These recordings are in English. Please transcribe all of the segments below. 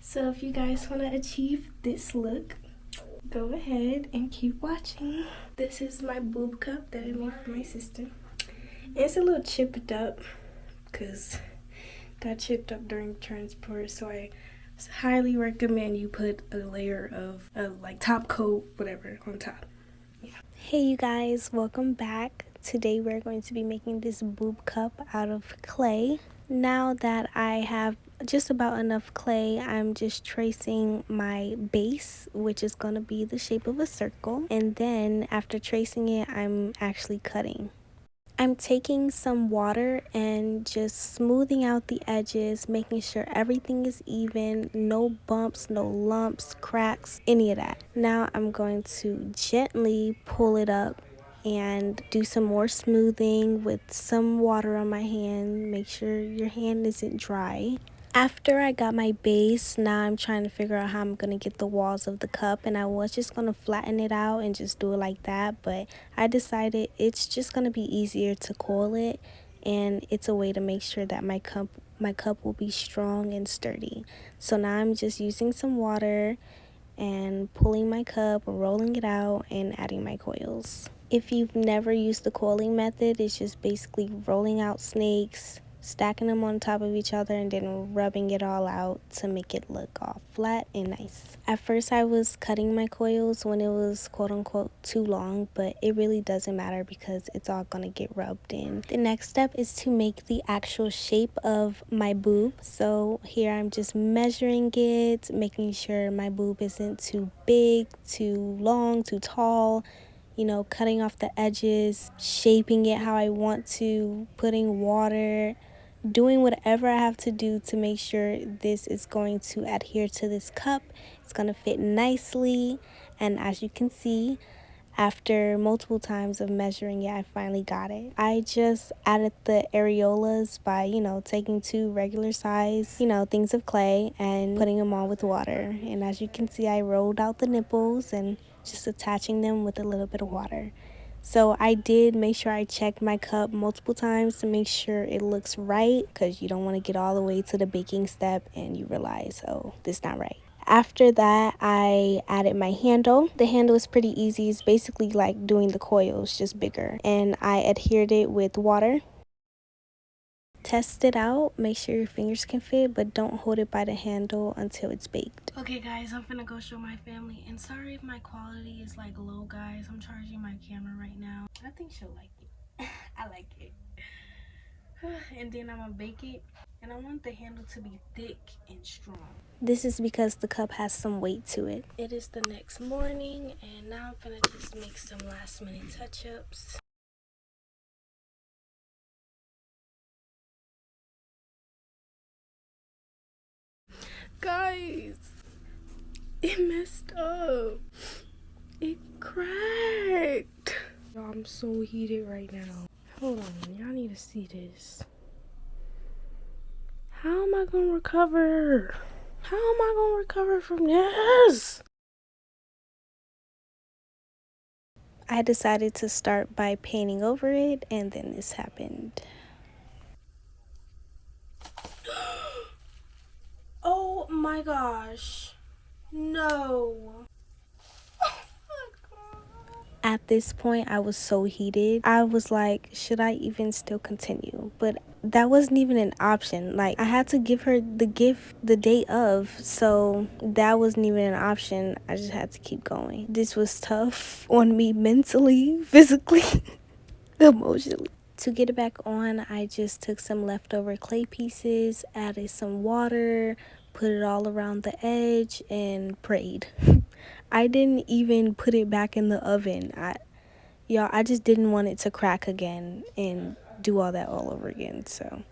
So if you guys want to achieve this look, go ahead and keep watching. This is my boob cup that I made for my sister. It's a little chipped up because got chipped up during transport, so I highly recommend you put a layer of like top coat, whatever, on top. Yeah. Hey you guys, welcome back. Today we're going to be making this boob cup out of clay. Now that I have just about enough clay, I'm just tracing my base, which is going to be the shape of a circle, and then after tracing it, I'm actually cutting. I'm taking some water and just smoothing out the edges, making sure everything is even, no bumps, no lumps, cracks, any of that. Now I'm going to gently pull it up and do some more smoothing with some water on my hand. Make sure your hand isn't dry. After I got my base, now I'm trying to figure out how I'm going to get the walls of the cup, and I was just going to flatten it out and just do it like that, but I decided it's just going to be easier to coil it, and it's a way to make sure that my cup will be strong and sturdy. So now I'm just using some water and pulling my cup, rolling it out, and adding my coils. If you've never used the coiling method, it's just basically rolling out snakes, stacking them on top of each other, and then rubbing it all out to make it look all flat and nice. At first I was cutting my coils when it was quote unquote too long, but it really doesn't matter because it's all gonna get rubbed in. The next step is to make the actual shape of my boob. So here I'm just measuring it, making sure my boob isn't too big, too long, too tall. You know, cutting off the edges, shaping it how I want to, putting water, doing whatever I have to do to make sure this is going to adhere to this cup. It's going to fit nicely, and as you can see, after multiple times of measuring it, I finally got it. I just added the areolas by, taking two regular size, things of clay and putting them on with water. And as you can see, I rolled out the nipples and just attaching them with a little bit of water. So I did make sure I checked my cup multiple times to make sure it looks right, because you don't want to get all the way to the baking step and you realize, oh, this is not right. After that, I added my handle. The handle is pretty easy. It's basically like doing the coils, just bigger. And I adhered it with water. Test it out, make sure your fingers can fit, but don't hold it by the handle until it's baked. Okay guys, I'm gonna go show my family, and sorry if my quality is like low, guys. I'm charging my camera right now. I think she'll like it. I like it. And then I'm gonna bake it, and I want the handle to be thick and strong. This is because the cup has some weight to it. It is the next morning, and now I'm gonna just make some last minute touch-ups. Guys, it messed up. It cracked. Y'all, I'm so heated right now. Hold on, y'all need to see this. How am I gonna recover? How am I gonna recover from this? I decided to start by painting over it, and then this happened. Oh my gosh. No. At this point, I was so heated. I was like, should I even still continue? But that wasn't even an option. Like, I had to give her the gift the day of, so that wasn't even an option. I just had to keep going. This was tough on me mentally, physically, emotionally. To get it back on, I just took some leftover clay pieces, added some water, put it all around the edge, and prayed. I didn't even put it back in the oven. I just didn't want it to crack again and do all that all over again. So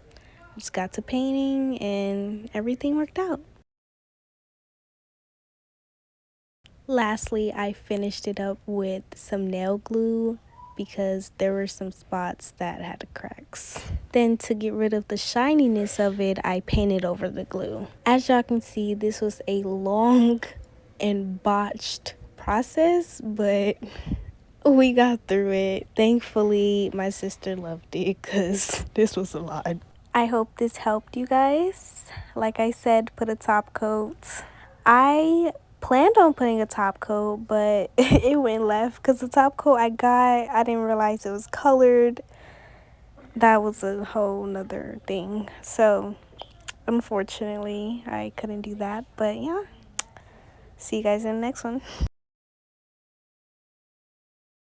just got to painting and everything worked out. Lastly, I finished it up with some nail glue because there were some spots that had cracks. Then to get rid of the shininess of it, I painted over the glue. As y'all can see, this was a long and botched process, but we got through it. Thankfully, my sister loved it because this was a lot. I hope this helped you guys. Like I said, put a top coat. I planned on putting a top coat, but it went left because the top coat I got, I didn't realize it was colored. That was a whole nother thing. So unfortunately, I couldn't do that. But yeah, see you guys in the next one.